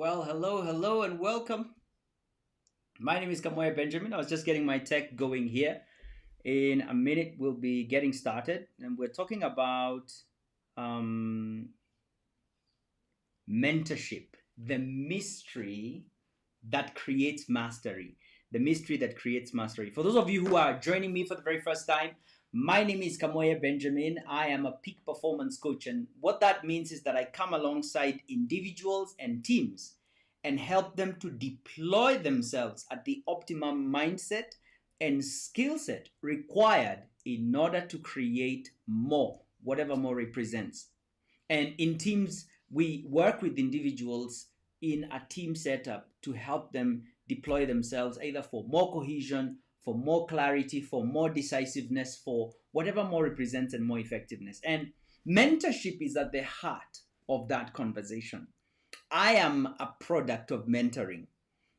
Well, hello, and welcome. My name is Kamoya Benjamin. I was just getting my tech going here. In a minute, we'll be getting started, and we're talking about um, mentorship, the mystery that creates mastery. The mystery that creates mastery. For those of you who are joining me for the very first time, my name is Kamoya Benjamin. I am a peak performance coach, and what that means is that I come alongside individuals and teams and help them to deploy themselves at the optimum mindset and skill set required in order to create more, whatever more represents. And in teams, we work with individuals in a team setup to help them deploy themselves either for more cohesion, for more clarity, for more decisiveness, for whatever more represents and more effectiveness. And mentorship is at the heart of that conversation. I am a product of mentoring.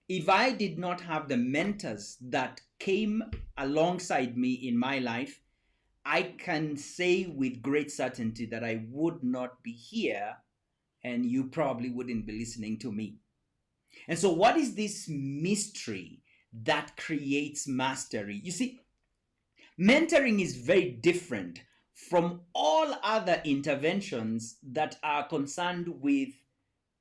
If I did not have the mentors that came alongside me in my life, I can say with great certainty that I would not be here and you probably wouldn't be listening to me. And so, what is this mystery that creates mastery? You see, mentoring is very different from all other interventions that are concerned with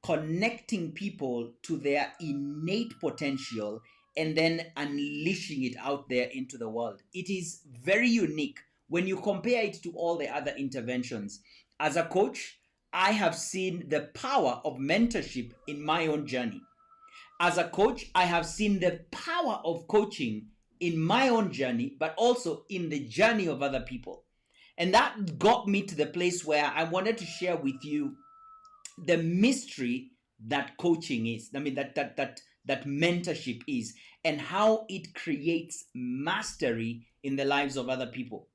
connecting people to their innate potential and then unleashing it out there into the world. It is very unique when you compare it to all the other interventions. As a coach, I have seen the power of mentorship in my own journey. As a coach, I have seen the power of coaching in my own journey, but also in the journey of other people. And that got me to the place where I wanted to share with you the mystery that coaching is. That mentorship is, and how it creates mastery in the lives of other people.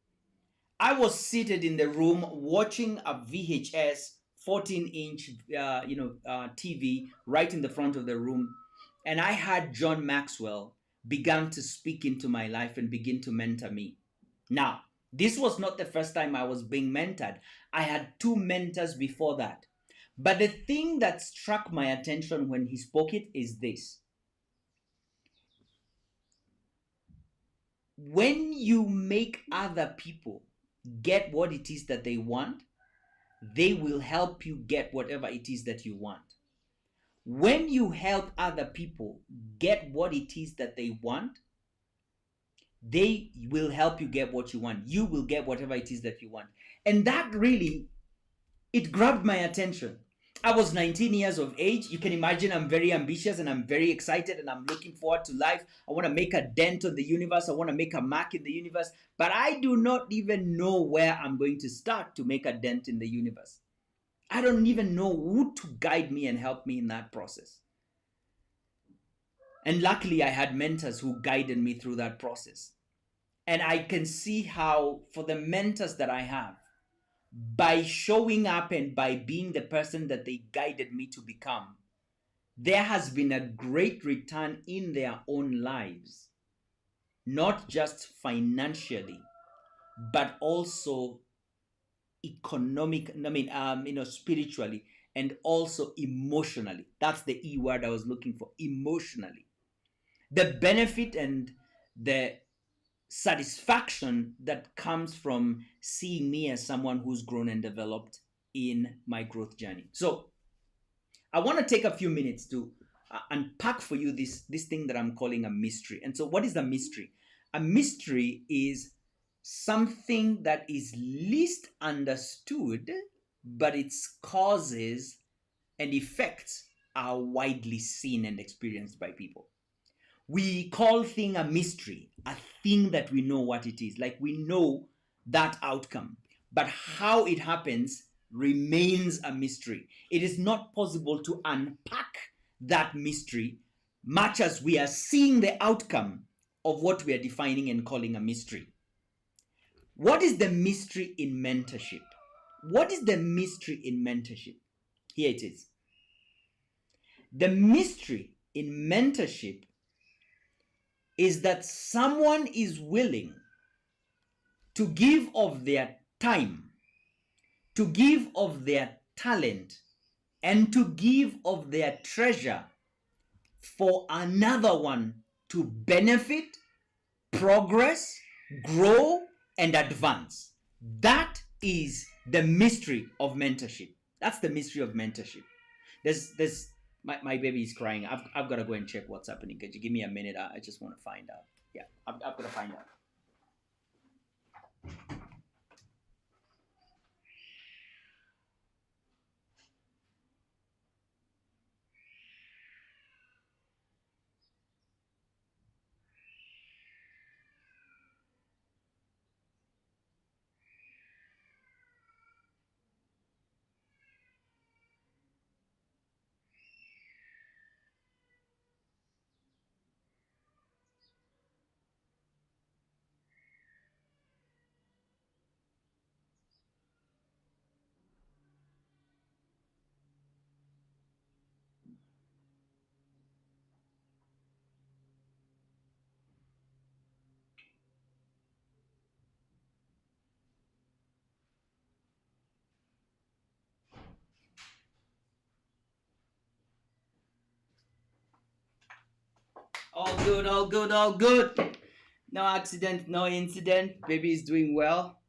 I was seated in the room watching a VHS 14-inch TV right in the front of the room, and I had John Maxwell began to speak into my life and begin to mentor me. Now, this was not the first time I was being mentored. I had two mentors before that. But the thing that struck my attention when he spoke it is this. When you make other people get what it is that they want, they will help you get whatever it is that you want. When you help other people get what it is that they want, they will help you get what you want. You will get whatever it is that you want. And that really, it grabbed my attention. I was 19 years of age. You can imagine I'm very ambitious and I'm very excited and I'm looking forward to life. I want to make a dent on the universe. I want to make a mark in the universe. But I do not even know where I'm going to start to make a dent in the universe. I don't even know who to guide me and help me in that process. And luckily, I had mentors who guided me through that process. And I can see how, for the mentors that I have, by showing up and by being the person that they guided me to become, there has been a great return in their own lives, not just financially, but also spiritually and also emotionally. That's the E word I was looking for, emotionally. The benefit and the satisfaction that comes from seeing me as someone who's grown and developed in my growth journey. So I want to take a few minutes to unpack for you this thing that I'm calling a mystery. And so what is a mystery? A mystery is something that is least understood, but its causes and effects are widely seen and experienced by people. We call thing a mystery, a thing that we know what it is. Like we know that outcome, but how it happens remains a mystery. It is not possible to unpack that mystery much as we are seeing the outcome of what we are defining and calling a mystery. What is the mystery in mentorship? What is the mystery in mentorship? Here it is. The mystery in mentorship is that someone is willing to give of their time, to give of their talent, and to give of their treasure for another one to benefit, progress, grow, and advance. That is the mystery of mentorship. That's the mystery of mentorship. There's my baby is crying. I've got to go and check what's happening. Could you give me a minute? I just want to find out. Yeah, I've got to find out. All good, all good, all good. No accident, no incident. Baby is doing well.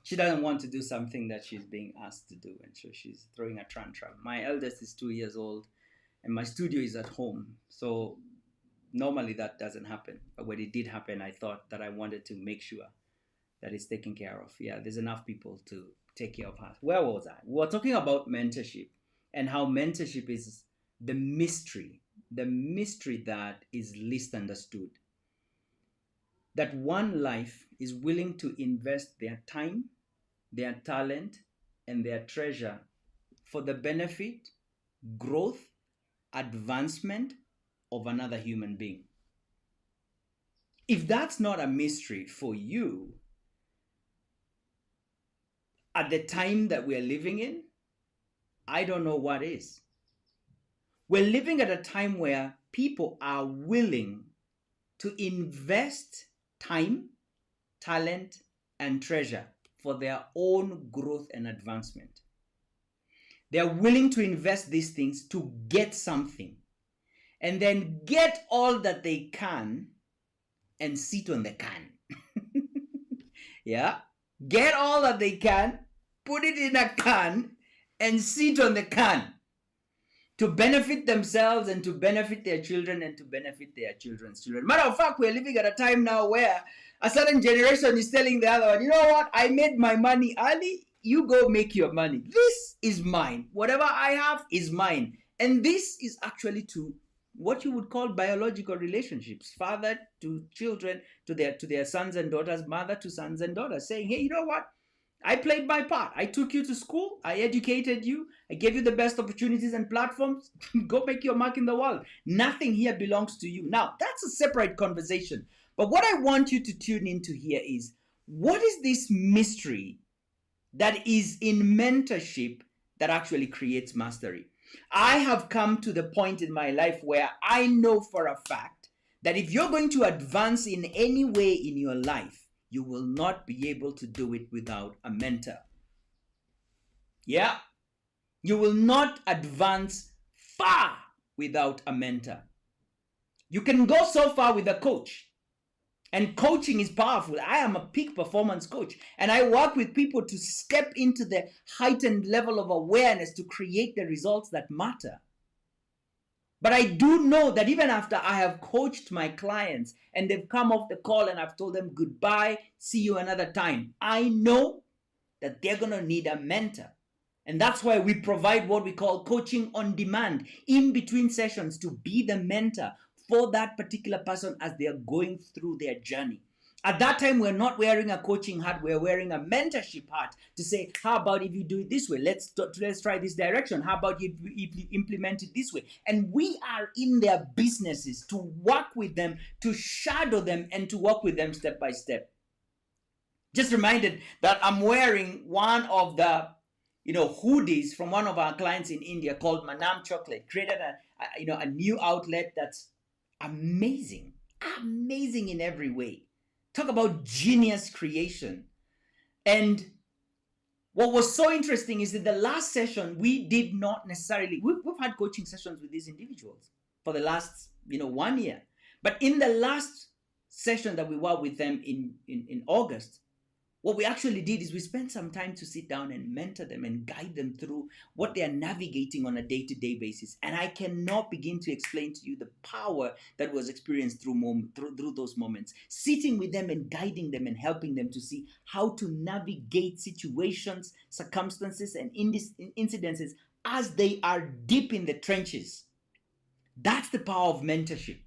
She doesn't want to do something that she's being asked to do, and so she's throwing a tantrum. My eldest is 2 years old, and my studio is at home. So normally that doesn't happen. But when it did happen, I thought that I wanted to make sure that it's taken care of. Yeah, there's enough people to take care of her. Where was I? We were talking about mentorship and how mentorship is the mystery that is least understood. That one life is willing to invest their time, their talent, and their treasure for the benefit, growth, advancement of another human being. If that's not a mystery for you at the time that we're living in, I don't know what is. We're living at a time where people are willing to invest time, talent, and treasure for their own growth and advancement. They're willing to invest these things to get something and then get all that they can and sit on the can. Yeah, get all that they can, put it in a can, and sit on the can to benefit themselves and to benefit their children and to benefit their children's children. Matter of fact, we're living at a time now where a certain generation is telling the other one, you know what, I made my money early, you go make your money. This is mine. Whatever I have is mine. And this is actually to what you would call biological relationships, father to children, to their sons and daughters, mother to sons and daughters, saying, hey, you know what? I played my part. I took you to school. I educated you. I gave you the best opportunities and platforms. Go make your mark in the world. Nothing here belongs to you. Now, that's a separate conversation. But what I want you to tune into here is, what is this mystery that is in mentorship that actually creates mastery? I have come to the point in my life where I know for a fact that if you're going to advance in any way in your life, you will not be able to do it without a mentor. Yeah, you will not advance far without a mentor. You can go so far with a coach, and coaching is powerful. I am a peak performance coach, and I work with people to step into the heightened level of awareness to create the results that matter. But I do know that even after I have coached my clients and they've come off the call and I've told them goodbye, see you another time, I know that they're going to need a mentor. And that's why we provide what we call coaching on demand in between sessions to be the mentor for that particular person as they are going through their journey. At that time, we're not wearing a coaching hat, we're wearing a mentorship hat to say, how about if you do it this way? Let's try this direction. How about if you implement it this way? And we are in their businesses to work with them, to shadow them, and to work with them step by step. Just reminded that I'm wearing one of the hoodies from one of our clients in India called Manam Chocolate. Created a new outlet that's amazing in every way. Talk about genius creation. And What was so interesting is that the last session, we did not necessarily, we've had coaching sessions with these individuals for the last, 1 year. But in the last session that we were with them in August, what we actually did is we spent some time to sit down and mentor them and guide them through what they are navigating on a day-to-day basis. And I cannot begin to explain to you the power that was experienced through those moments. Sitting with them and guiding them and helping them to see how to navigate situations, circumstances, and incidences as they are deep in the trenches. That's the power of mentorship.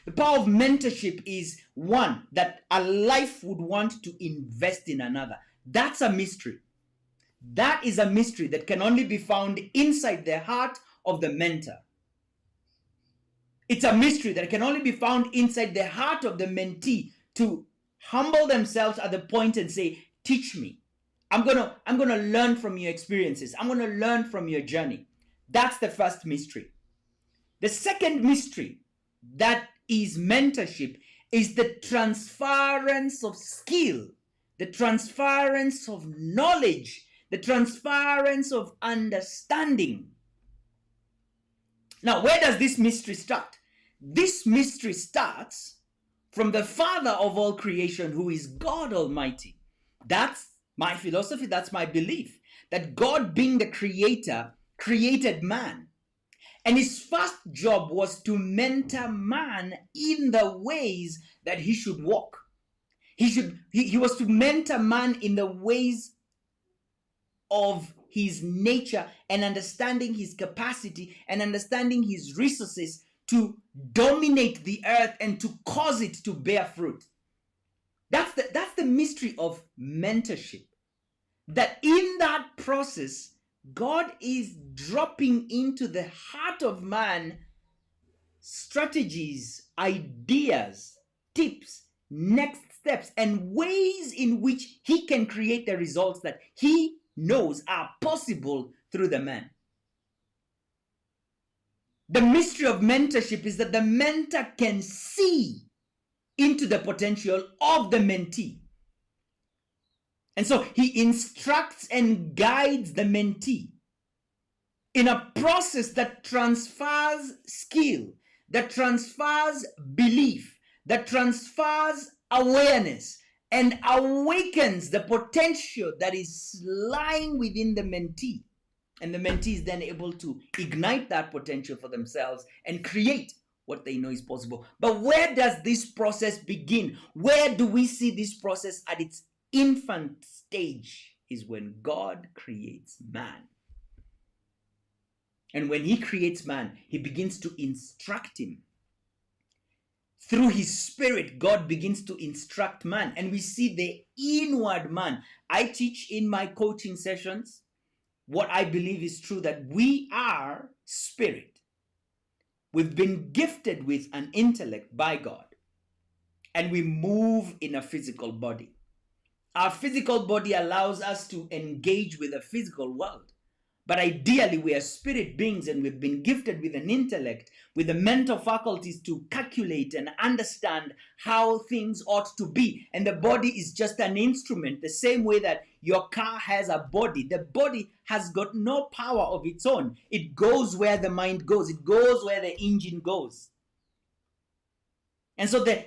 The power of mentorship is one, that a life would want to invest in another. That's a mystery. That is a mystery that can only be found inside the heart of the mentor. It's a mystery that can only be found inside the heart of the mentee to humble themselves at the point and say, teach me. I'm gonna learn from your experiences. I'm gonna learn from your journey. That's the first mystery. The second mystery that is mentorship is the transference of skill, the transference of knowledge, the transference of understanding. Now, where does this mystery start? This mystery starts from the Father of all creation, who is God Almighty. That's my philosophy, that's my belief, that God, being the creator, created man. And his first job was to mentor man in the ways that he should walk. He was to mentor man in the ways of his nature and understanding his capacity and understanding his resources to dominate the earth and to cause it to bear fruit. That's the mystery of mentorship. That in that process, God is dropping into the heart of man strategies, ideas, tips, next steps, and ways in which he can create the results that he knows are possible through the man. The mystery of mentorship is that the mentor can see into the potential of the mentee. And so he instructs and guides the mentee in a process that transfers skill, that transfers belief, that transfers awareness, and awakens the potential that is lying within the mentee. And the mentee is then able to ignite that potential for themselves and create what they know is possible. But where does this process begin? Where do we see this process at its infant stage? Is when God creates man. And when he creates man, he begins to instruct him. Through his spirit, God begins to instruct man. And we see the inward man. I teach in my coaching sessions what I believe is true, that we are spirit. We've been gifted with an intellect by God. And we move in a physical body. Our physical body allows us to engage with the physical world. But ideally, we are spirit beings, and we've been gifted with an intellect, with the mental faculties to calculate and understand how things ought to be. And the body is just an instrument, the same way that your car has a body. The body has got no power of its own. It goes where the mind goes. It goes where the engine goes. And so the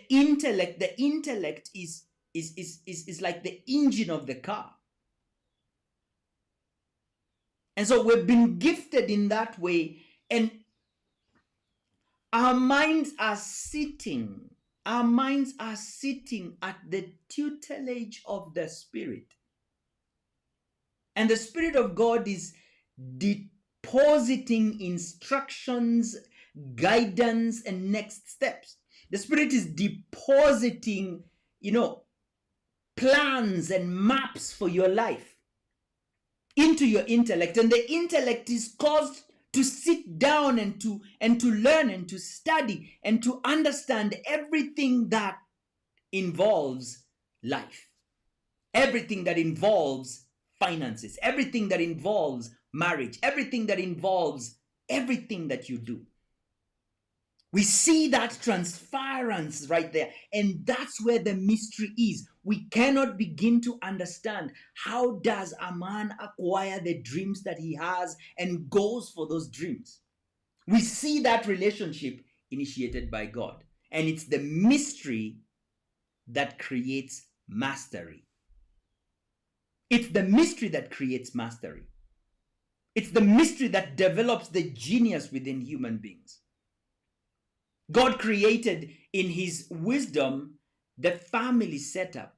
intellect is like the engine of the car. And so we've been gifted in that way, and our minds are sitting at the tutelage of the Spirit. And the Spirit of God is depositing instructions, guidance, and next steps. The Spirit is depositing, plans and maps for your life into your intellect, and the intellect is caused to sit down and to learn and to study and to understand everything that involves life, everything that involves finances, everything that involves marriage, everything that involves everything that you do. We see that transference right there, and that's where the mystery is. we cannot begin to understand how does a man acquire the dreams that he has and goes for those dreams. We see that relationship initiated by God, and it's the mystery that creates mastery. It's the mystery that creates mastery. It's the mystery that develops the genius within human beings. God created in his wisdom the family setup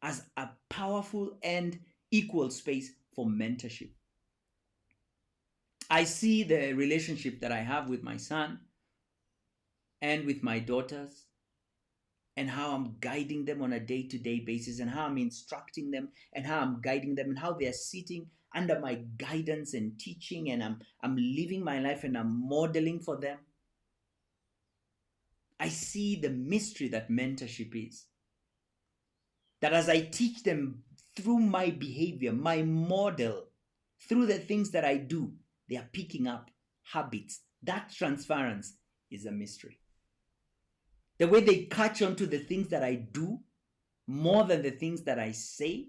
as a powerful and equal space for mentorship. I see the relationship that I have with my son and with my daughters, and how I'm guiding them on a day-to-day basis, and how I'm instructing them, and how I'm guiding them, and how they're sitting under my guidance and teaching, and I'm living my life and I'm modeling for them. I see the mystery that mentorship is. That as I teach them through my behavior, my model, through the things that I do, they are picking up habits. That transference is a mystery. The way they catch on to the things that I do more than the things that I say.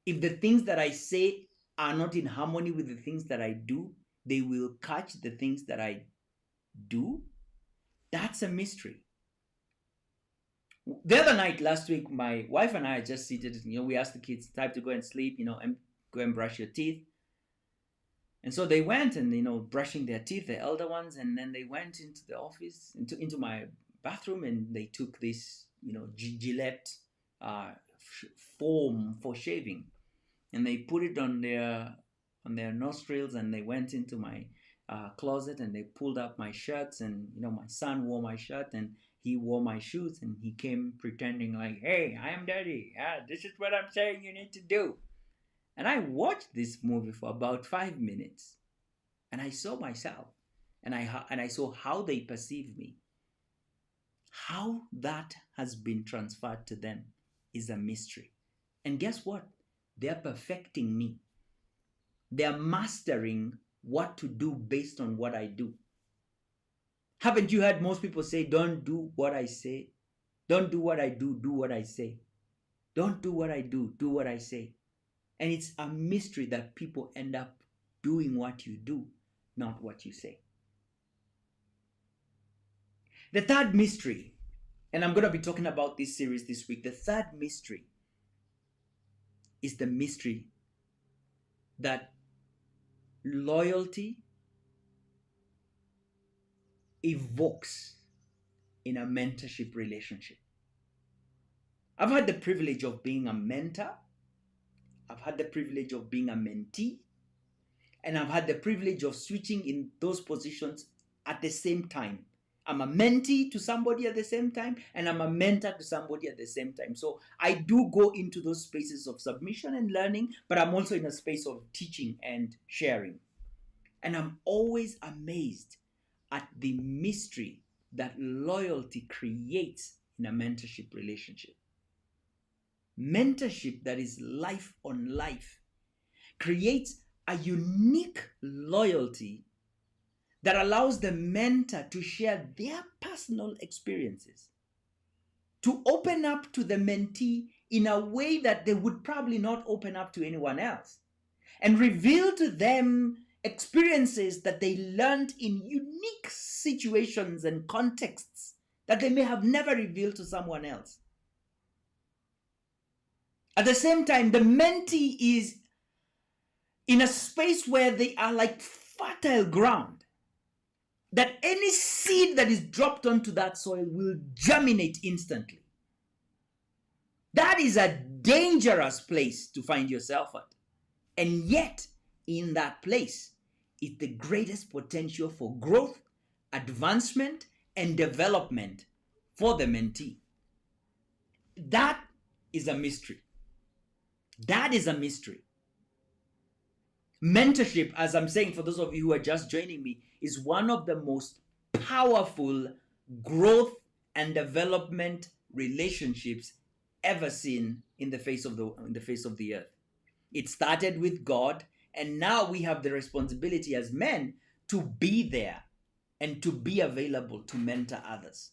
If the things that I say are not in harmony with the things that I do, they will catch the things that I do. That's a mystery. The other night, last week, my wife and I just seated, we asked the kids, time to go and sleep, and go and brush your teeth. And so they went and, brushing their teeth, the elder ones, and then they went into the office, into my bathroom, and they took this, Gillette foam for shaving, and they put it on their nostrils, and they went into my closet, and they pulled up my shirts, and my son wore my shirt, and he wore my shoes, and he came pretending like, hey, I am daddy. This is what I'm saying you need to do. And I watched this movie for about 5 minutes, and I saw myself, and I saw how they perceive me. How that has been transferred to them is a mystery. And guess what? They're perfecting me. They're mastering what to do based on what I do. Haven't you heard most people say, don't do what I say? Don't do what I do what I say. Don't do what I do what I say. And it's a mystery that people end up doing what you do, not what you say. The third mystery, and I'm going to be talking about this series this week, the third mystery is the mystery that loyalty evokes in a mentorship relationship. I've had the privilege of being a mentor. I've had the privilege of being a mentee. And I've had the privilege of switching in those positions at the same time. I'm a mentee to somebody at the same time, and I'm a mentor to somebody at the same time. So I do go into those spaces of submission and learning, but I'm also in a space of teaching and sharing. And I'm always amazed at the mystery that loyalty creates in a mentorship relationship. Mentorship that is life on life creates a unique loyalty that allows the mentor to share their personal experiences, to open up to the mentee in a way that they would probably not open up to anyone else, and reveal to them experiences that they learned in unique situations and contexts that they may have never revealed to someone else. At the same time, the mentee is in a space where they are like fertile ground, that any seed that is dropped onto that soil will germinate instantly. That is a dangerous place to find yourself at. And yet, in that place, is the greatest potential for growth, advancement, and development for the mentee. That is a mystery. That is a mystery. Mentorship, as I'm saying, for those of you who are just joining me, is one of the most powerful growth and development relationships ever seen in the face of the earth. It started with God, and now we have the responsibility as men to be there and to be available to mentor others.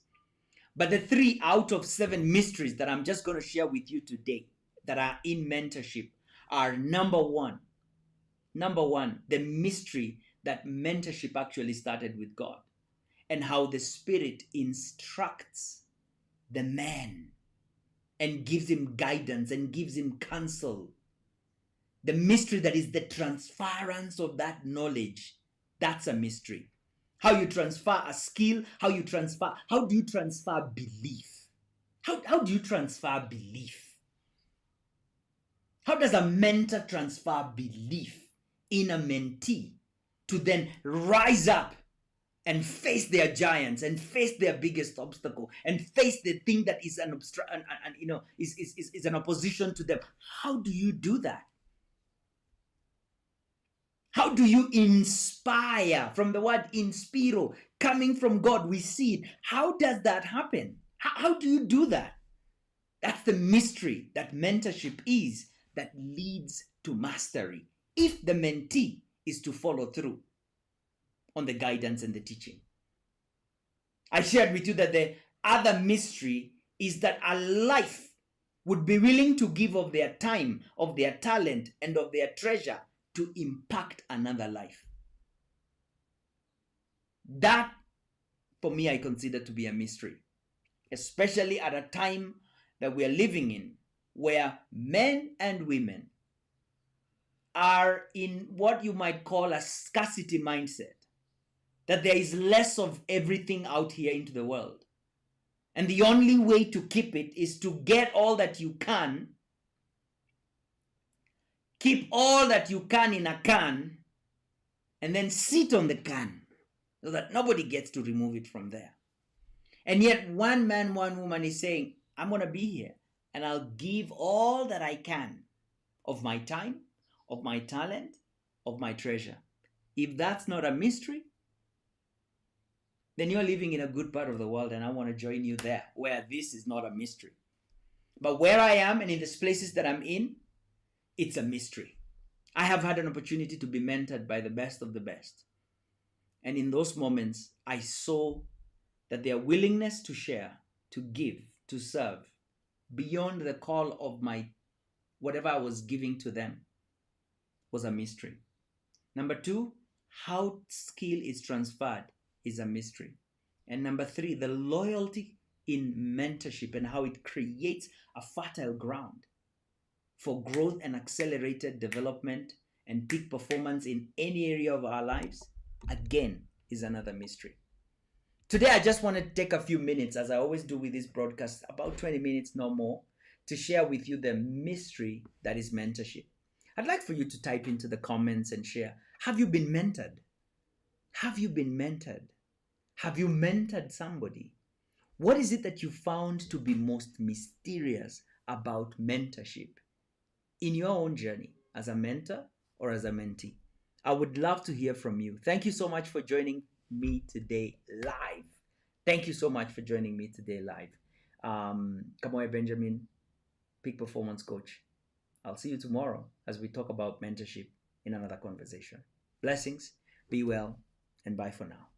But the 3 out of 7 mysteries that I'm just going to share with you today that are in mentorship are number one, the mystery that mentorship actually started with God and how the Spirit instructs the man and gives him guidance and gives him counsel. The mystery that is the transference of that knowledge, that's a mystery. How you transfer a skill, how do you transfer belief? How do you transfer belief? How does a mentor transfer belief in a mentee to then rise up and face their giants and face their biggest obstacle and face the thing that is an is an opposition to them? How do you do that? How do you inspire? From the word inspiro, coming from God, we see it. How does that happen? How do you do that? That's the mystery that mentorship is, that leads to mastery, if the mentee is to follow through on the guidance and the teaching. I shared with you that the other mystery is that a life would be willing to give of their time, of their talent, and of their treasure to impact another life. That, for me, I consider to be a mystery, especially at a time that we are living in, where men and women are in what you might call a scarcity mindset, that there is less of everything out here into the world. And the only way to keep it is to get all that you can, keep all that you can in a can, and then sit on the can so that nobody gets to remove it from there. And yet one man, one woman is saying, I'm going to be here and I'll give all that I can of my time, of my talent, of my treasure. If that's not a mystery, then you're living in a good part of the world, and I want to join you there, where this is not a mystery. But where I am and in these places that I'm in, it's a mystery. I have had an opportunity to be mentored by the best of the best. And in those moments, I saw that their willingness to share, to give, to serve, beyond the call of my whatever I was giving to them, was a mystery. Number 2, how skill is transferred is a mystery. And number 3, the loyalty in mentorship and how it creates a fertile ground for growth and accelerated development and peak performance in any area of our lives, again, is another mystery. Today, I just want to take a few minutes, as I always do with this broadcast, about 20 minutes, no more, to share with you the mystery that is mentorship. I'd like for you to type into the comments and share. Have you been mentored? Have you been mentored? Have you mentored somebody? What is it that you found to be most mysterious about mentorship in your own journey as a mentor or as a mentee? I would love to hear from you. Thank you so much for joining me today live. Thank you so much for joining me today live. Kamoya Benjamin, Peak Performance Coach. I'll see you tomorrow as we talk about mentorship in another conversation. Blessings, be well, and bye for now.